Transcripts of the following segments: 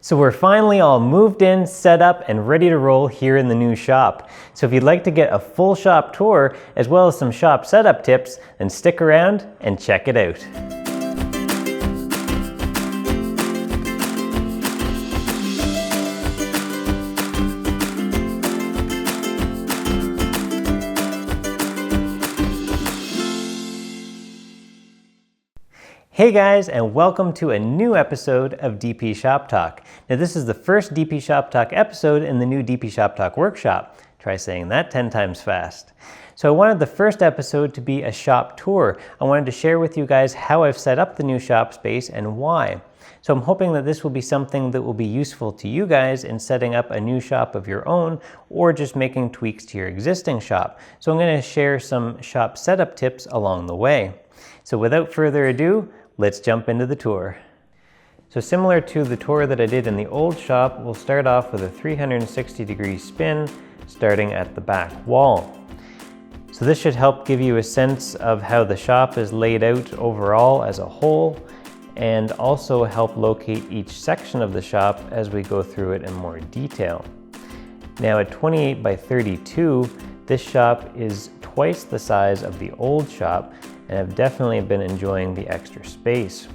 So we're finally all moved in, set up, and ready to roll here in the new shop. So if you'd like to get a full shop tour, as well as some shop setup tips, then stick around and check it out. Hey guys, and welcome to a new episode of DP Shop Talk. Now this is the first DP Shop Talk episode in the new DP Shop Talk workshop. Try saying that 10 times fast. So I wanted the first episode to be a shop tour. I wanted to share with you guys how I've set up the new shop space and why. So I'm hoping that this will be something that will be useful to you guys in setting up a new shop of your own or just making tweaks to your existing shop. So I'm going to share some shop setup tips along the way. So without further ado, let's jump into the tour. So similar to the tour that I did in the old shop, we'll start off with a 360-degree spin starting at the back wall. So this should help give you a sense of how the shop is laid out overall as a whole, and also help locate each section of the shop as we go through it in more detail. Now at 28 by 32, this shop is twice the size of the old shop, and I've definitely been enjoying the extra space.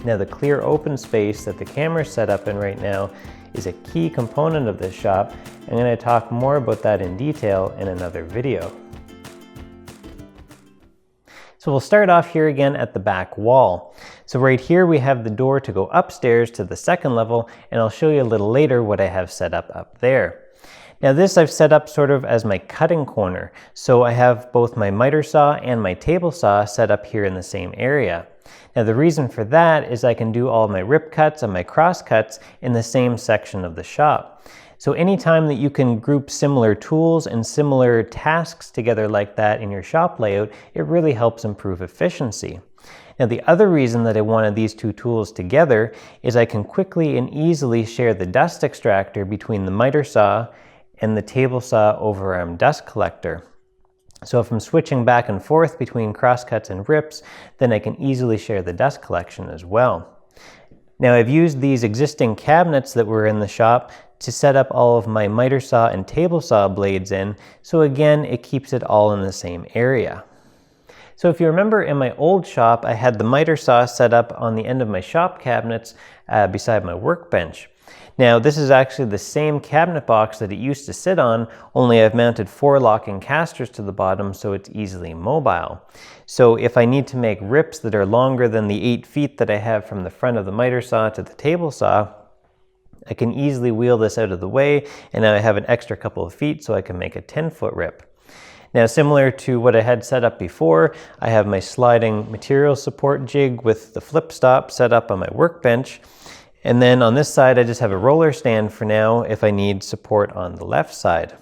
Now the clear open space that the camera's set up in right now is a key component of this shop. I'm going to talk more about that in detail in another video. So we'll start off here again at the back wall. So right here we have the door to go upstairs to the second level, and I'll show you a little later what I have set up there. Now this I've set up sort of as my cutting corner. So I have both my miter saw and my table saw set up here in the same area. Now the reason for that is I can do all my rip cuts and my cross cuts in the same section of the shop. So anytime that you can group similar tools and similar tasks together like that in your shop layout, it really helps improve efficiency. Now the other reason that I wanted these two tools together is I can quickly and easily share the dust extractor between the miter saw and the table saw overarm dust collector. So if I'm switching back and forth between crosscuts and rips, then I can easily share the dust collection as well. Now I've used these existing cabinets that were in the shop to set up all of my miter saw and table saw blades in, so again it keeps it all in the same area. So if you remember in my old shop, I had the miter saw set up on the end of my shop cabinets beside my workbench. Now this is actually the same cabinet box that it used to sit on, only I've mounted 4 locking casters to the bottom so it's easily mobile. So if I need to make rips that are longer than the 8 feet that I have from the front of the miter saw to the table saw, I can easily wheel this out of the way, and now I have an extra couple of feet so I can make a 10-foot rip. Now similar to what I had set up before, I have my sliding material support jig with the flip stop set up on my workbench. And then on this side, I just have a roller stand for now if I need support on the left side.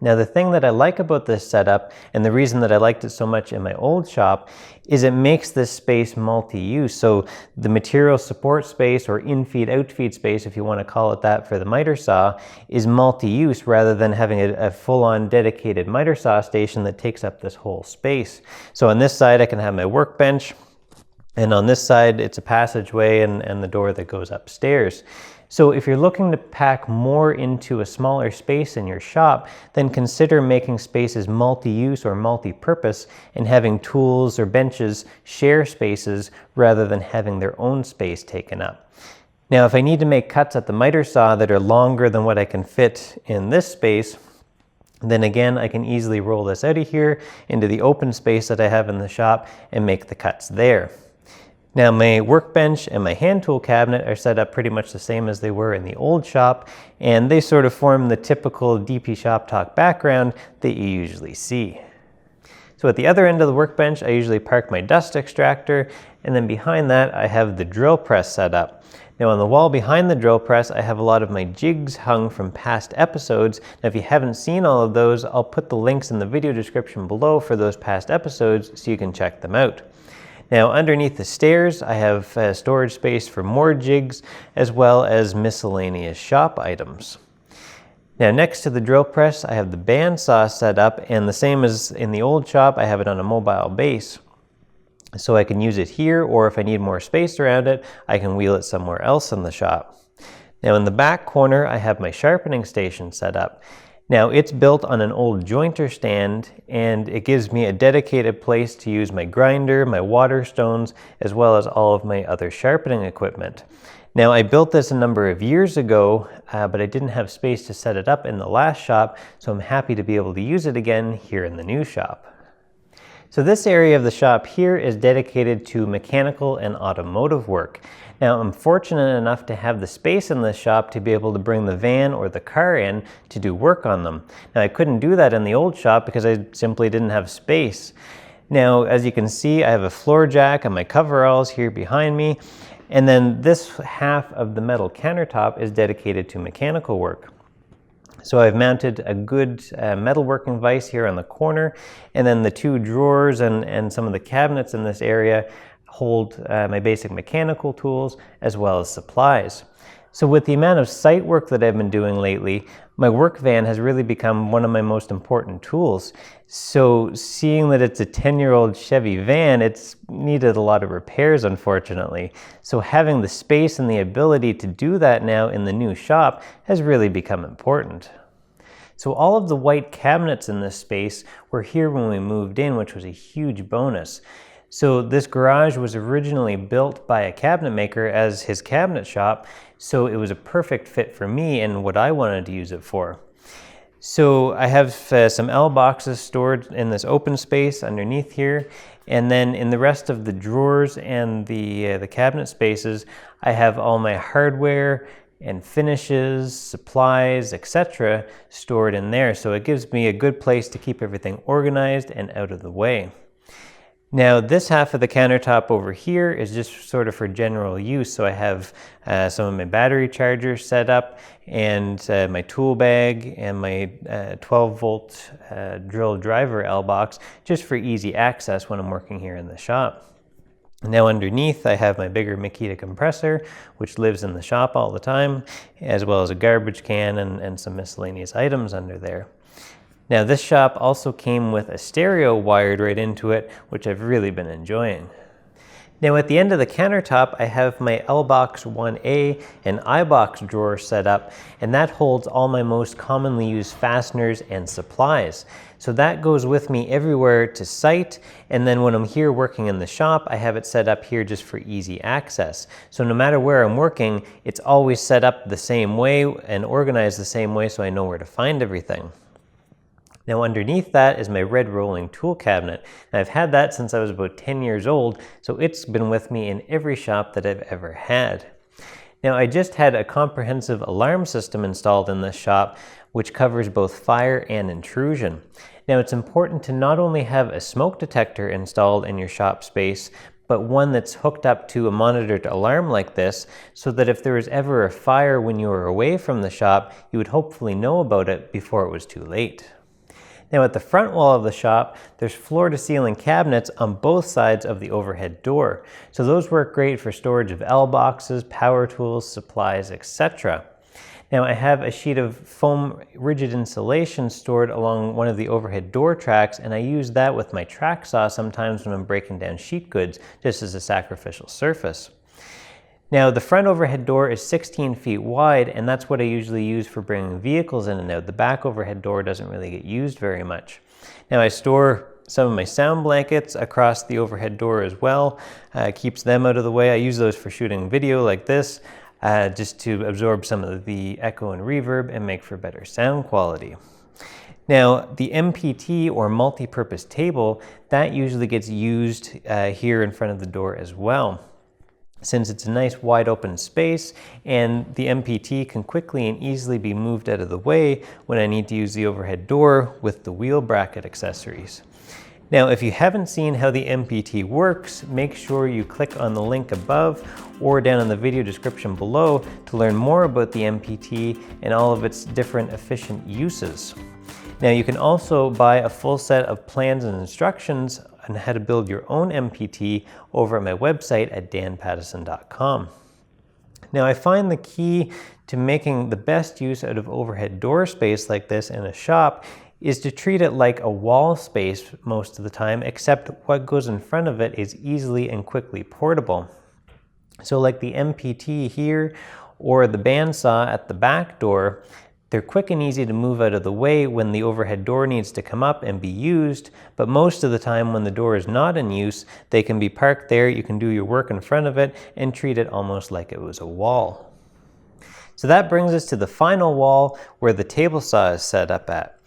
Now the thing that I like about this setup, and the reason that I liked it so much in my old shop, is it makes this space multi-use. So the material support space, or in-feed, out-feed space, if you want to call it that for the miter saw, is multi-use rather than having a full-on dedicated miter saw station that takes up this whole space. So on this side, I can have my workbench, and on this side, it's a passageway and the door that goes upstairs. So if you're looking to pack more into a smaller space in your shop, then consider making spaces multi-use or multi-purpose and having tools or benches share spaces rather than having their own space taken up. Now, if I need to make cuts at the miter saw that are longer than what I can fit in this space, then again, I can easily roll this out of here into the open space that I have in the shop and make the cuts there. Now my workbench and my hand tool cabinet are set up pretty much the same as they were in the old shop, and they sort of form the typical DP Shop Talk background that you usually see. So at the other end of the workbench, I usually park my dust extractor, and then behind that I have the drill press set up. Now on the wall behind the drill press, I have a lot of my jigs hung from past episodes. Now if you haven't seen all of those, I'll put the links in the video description below for those past episodes so you can check them out. Now underneath the stairs, I have storage space for more jigs as well as miscellaneous shop items. Now next to the drill press, I have the bandsaw set up, and the same as in the old shop, I have it on a mobile base. So I can use it here, or if I need more space around it, I can wheel it somewhere else in the shop. Now in the back corner, I have my sharpening station set up. Now it's built on an old jointer stand, and it gives me a dedicated place to use my grinder, my water stones, as well as all of my other sharpening equipment. Now I built this a number of years ago, but I didn't have space to set it up in the last shop, so I'm happy to be able to use it again here in the new shop. So this area of the shop here is dedicated to mechanical and automotive work. Now I'm fortunate enough to have the space in this shop to be able to bring the van or the car in to do work on them. Now I couldn't do that in the old shop because I simply didn't have space. Now as you can see, I have a floor jack and my coveralls here behind me, and then this half of the metal countertop is dedicated to mechanical work. So I've mounted a good metalworking vise here on the corner, and then the two drawers and some of the cabinets in this area hold my basic mechanical tools as well as supplies. So with the amount of site work that I've been doing lately, my work van has really become one of my most important tools. So seeing that it's a 10-year-old Chevy van, it's needed a lot of repairs, unfortunately. So having the space and the ability to do that now in the new shop has really become important. So all of the white cabinets in this space were here when we moved in, which was a huge bonus. So this garage was originally built by a cabinet maker as his cabinet shop, so it was a perfect fit for me and what I wanted to use it for. So I have some L boxes stored in this open space underneath here, and then in the rest of the drawers and the cabinet spaces, I have all my hardware and finishes, supplies, etc. stored in there. So it gives me a good place to keep everything organized and out of the way. Now this half of the countertop over here is just sort of for general use. So I have some of my battery chargers set up, and my tool bag and my 12-volt drill driver L box, just for easy access when I'm working here in the shop. Now underneath I have my bigger Makita compressor, which lives in the shop all the time, as well as a garbage can and some miscellaneous items under there. Now this shop also came with a stereo wired right into it, which I've really been enjoying. Now at the end of the countertop, I have my L-Box 1A and I-Box drawer set up, and that holds all my most commonly used fasteners and supplies. So that goes with me everywhere to site, and then when I'm here working in the shop, I have it set up here just for easy access. So no matter where I'm working, it's always set up the same way and organized the same way, so I know where to find everything. Now underneath that is my red rolling tool cabinet. And I've had that since I was about 10 years old, so it's been with me in every shop that I've ever had. Now I just had a comprehensive alarm system installed in this shop, which covers both fire and intrusion. Now it's important to not only have a smoke detector installed in your shop space, but one that's hooked up to a monitored alarm like this, so that if there was ever a fire when you were away from the shop, you would hopefully know about it before it was too late. Now at the front wall of the shop, there's floor-to-ceiling cabinets on both sides of the overhead door. So those work great for storage of L boxes, power tools, supplies, etc. Now I have a sheet of foam rigid insulation stored along one of the overhead door tracks, and I use that with my track saw sometimes when I'm breaking down sheet goods, just as a sacrificial surface. Now the front overhead door is 16 feet wide, and that's what I usually use for bringing vehicles in and out. The back overhead door doesn't really get used very much. Now I store some of my sound blankets across the overhead door as well. Keeps them out of the way. I use those for shooting video like this, just to absorb some of the echo and reverb and make for better sound quality. Now the MPT, or multi-purpose table, that usually gets used here in front of the door as well, since it's a nice wide open space, and the MPT can quickly and easily be moved out of the way when I need to use the overhead door with the wheel bracket accessories. Now if you haven't seen how the MPT works, make sure you click on the link above or down in the video description below to learn more about the MPT and all of its different efficient uses. Now you can also buy a full set of plans and instructions on how to build your own MPT over at my website at danpattison.com. Now I find the key to making the best use out of overhead door space like this in a shop is to treat it like a wall space most of the time, except what goes in front of it is easily and quickly portable. So like the MPT here or the bandsaw at the back door, they're quick and easy to move out of the way when the overhead door needs to come up and be used, but most of the time when the door is not in use, they can be parked there, you can do your work in front of it and treat it almost like it was a wall. So that brings us to the final wall where the table saw is set up at.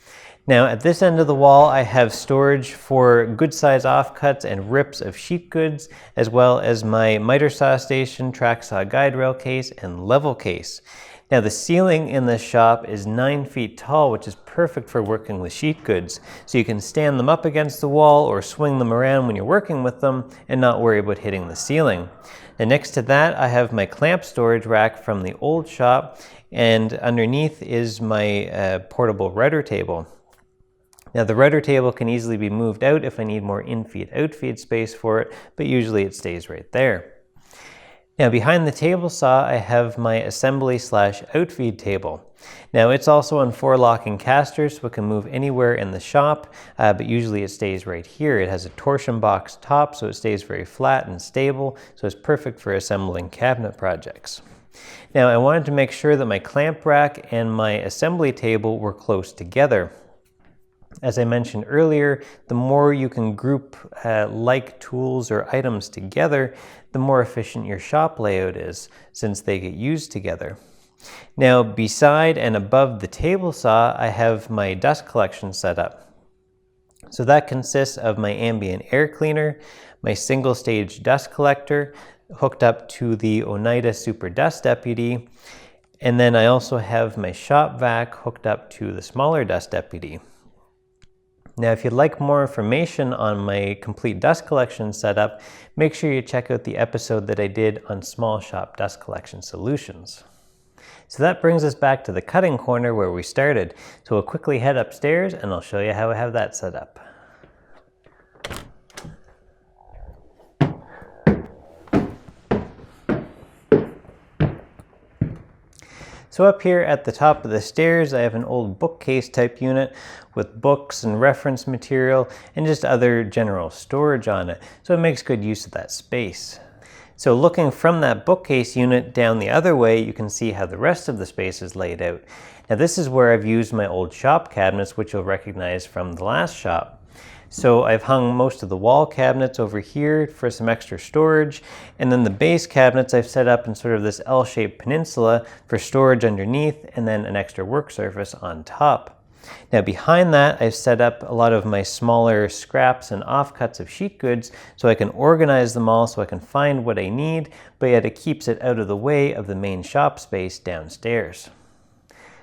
Now at this end of the wall I have storage for good size offcuts and rips of sheet goods, as well as my miter saw station, track saw guide rail case, and level case. Now the ceiling in this shop is 9 feet tall, which is perfect for working with sheet goods. So you can stand them up against the wall or swing them around when you're working with them and not worry about hitting the ceiling. And next to that I have my clamp storage rack from the old shop, and underneath is my portable router table. Now the router table can easily be moved out if I need more in-feed, out-feed space for it, but usually it stays right there. Now behind the table saw I have my assembly / outfeed table. Now it's also on 4 locking casters, so it can move anywhere in the shop, but usually it stays right here. It has a torsion box top, so it stays very flat and stable, so it's perfect for assembling cabinet projects. Now I wanted to make sure that my clamp rack and my assembly table were close together. As I mentioned earlier, the more you can group like tools or items together, the more efficient your shop layout is, since they get used together. Now, beside and above the table saw, I have my dust collection set up. So that consists of my ambient air cleaner, my single stage dust collector hooked up to the Oneida Super Dust Deputy, and then I also have my shop vac hooked up to the smaller dust deputy. Now, if you'd like more information on my complete dust collection setup, make sure you check out the episode that I did on small shop dust collection solutions. So that brings us back to the cutting corner where we started. So we'll quickly head upstairs and I'll show you how I have that set up. So up here at the top of the stairs, I have an old bookcase type unit with books and reference material and just other general storage on it. So it makes good use of that space. So looking from that bookcase unit down the other way, you can see how the rest of the space is laid out. Now this is where I've used my old shop cabinets, which you'll recognize from the last shop. So I've hung most of the wall cabinets over here for some extra storage, and then the base cabinets I've set up in sort of this L-shaped peninsula for storage underneath and then an extra work surface on top. Now behind that I've set up a lot of my smaller scraps and offcuts of sheet goods so I can organize them all so I can find what I need, but yet it keeps it out of the way of the main shop space downstairs.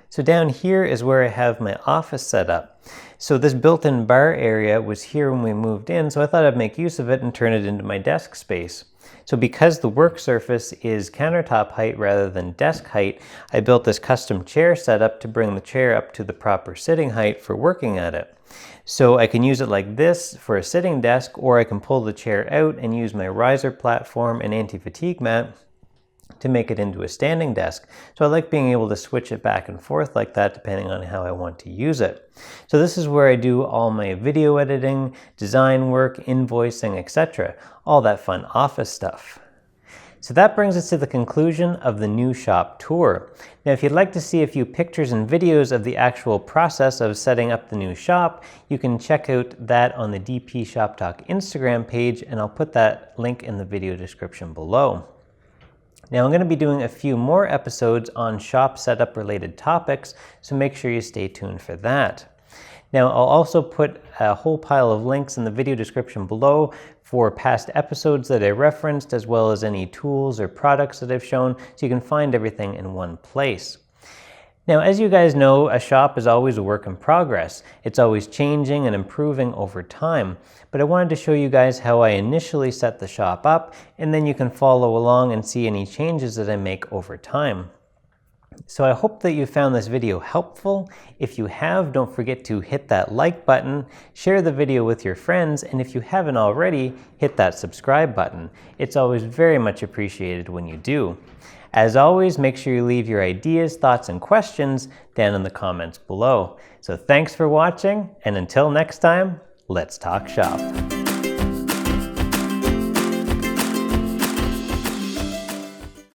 So down here is where I have my office set up. So this built-in bar area was here when we moved in, so I thought I'd make use of it and turn it into my desk space. So because the work surface is countertop height rather than desk height, I built this custom chair setup to bring the chair up to the proper sitting height for working at it. So I can use it like this for a sitting desk, or I can pull the chair out and use my riser platform and anti-fatigue mat to make it into a standing desk. So I like being able to switch it back and forth like that depending on how I want to use it. So this is where I do all my video editing, design work, invoicing, etc. All that fun office stuff. So that brings us to the conclusion of the new shop tour. Now if you'd like to see a few pictures and videos of the actual process of setting up the new shop, you can check out that on the DP Shop Talk Instagram page, and I'll put that link in the video description below. Now I'm going to be doing a few more episodes on shop setup related topics, so make sure you stay tuned for that. Now I'll also put a whole pile of links in the video description below for past episodes that I referenced, as well as any tools or products that I've shown, so you can find everything in one place. Now, as you guys know, a shop is always a work in progress. It's always changing and improving over time. But I wanted to show you guys how I initially set the shop up, and then you can follow along and see any changes that I make over time. So I hope that you found this video helpful. If you have, don't forget to hit that like button, share the video with your friends, and if you haven't already, hit that subscribe button. It's always very much appreciated when you do. As always, make sure you leave your ideas, thoughts, and questions down in the comments below. So thanks for watching, and until next time, let's talk shop.